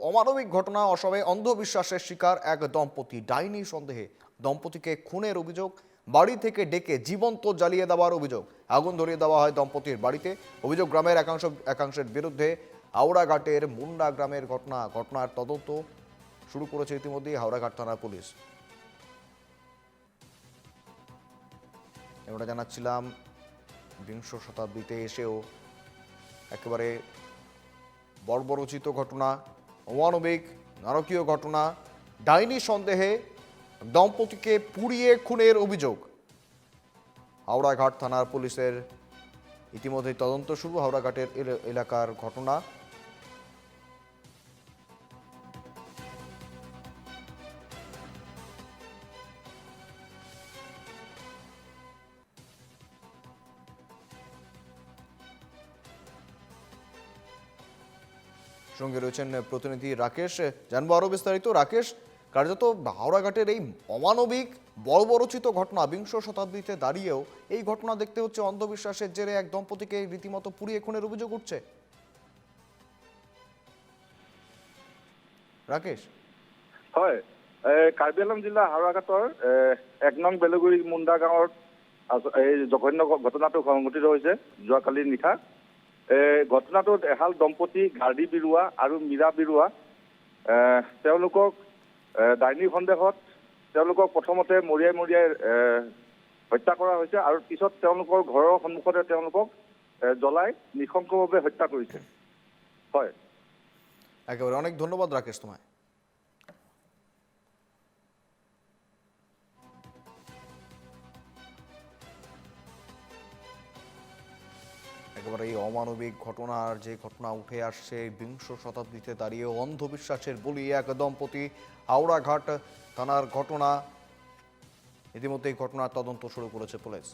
অমানবিক ঘটনা, অসময়ে অন্ধবিশ্বাসের শিকার এক দম্পতি। ডাইনি সন্দেহে দম্পতিকে খুনের অভিযোগ, বাড়ি থেকে ডেকে জীবন্ত জ্বালিয়ে দেওয়ার অভিযোগ। আগুন ধরিয়ে দেওয়া হয় দম্পতির বাড়িতে। অভিযোগ গ্রামের একাংশের বিরুদ্ধে। হাওড়াঘাটের মুন্ডা গ্রামের ঘটনার তদন্ত শুরু করেছে ইতিমধ্যেই হাওড়াঘাট থানার পুলিশ। আমরা জানাচ্ছিলাম বিংশ শতাব্দীতে এসেও একেবারে বর্বরোচিত ঘটনা, অমানবিক নারকীয় ঘটনা। ডাইনি সন্দেহে দম্পতিকে পুড়িয়ে খুনের অভিযোগ। হাওড়াঘাট থানার পুলিশের ইতিমধ্যেই তদন্ত শুরু। হাওড়াঘাটের এলাকার ঘটনা। সঙ্গে রয়েছেন প্রতিনিধি রাকেশ। জানবো আরো বিস্তারিত। রাকেশ, কার্যত হাওড়াঘাটের এই অমানবিক বর্বরোচিত ঘটনা, বিংশ শতাব্দীতে দাঁড়িয়েও এই ঘটনা দেখতে হচ্ছে অন্ধবিশ্বাসের জেরে এক দম্পতিকে রীতিমতো পুড়িয়ে খুনের অভিযোগ উঠছে। ৰাকেশ, হয়, কাৰ্বি আংলং জিলা হাওড়াঘাটৰ ১ নং বেলগুৰি মুণ্ডা গাঁৱত এই জঘন্য ঘটনাটো সংঘটিত হৈছে যোৱাকালি নিশা। ঘটনাটোত এহাল দম্পতি গাৰ্ডি বিৰুৱা আৰু মীৰা বিৰুৱা তেওঁলোকক ডাইনী সন্দেহত তেওঁলোকক প্ৰথমতে মৰিয়াই মৰিয়াই হত্যা কৰা হৈছে আৰু পিছত তেওঁলোকৰ ঘৰৰ সন্মুখতে তেওঁলোকক জ্বলাই নৃশংসভাৱে হত্যা কৰিছে। হয়, একেবারে অনেক ধন্যবাদ রাকেশ তোমায়। একেবারে এই অমানবিক ঘটনার যে ঘটনা উঠে আসছে, বিংশ শতাব্দীতে দাঁড়িয়ে অন্ধবিশ্বাসের বলি এক দম্পতি। হাওড়াঘাট থানার ঘটনা। ইতিমধ্যে এই ঘটনার তদন্ত শুরু করেছে পুলিশ।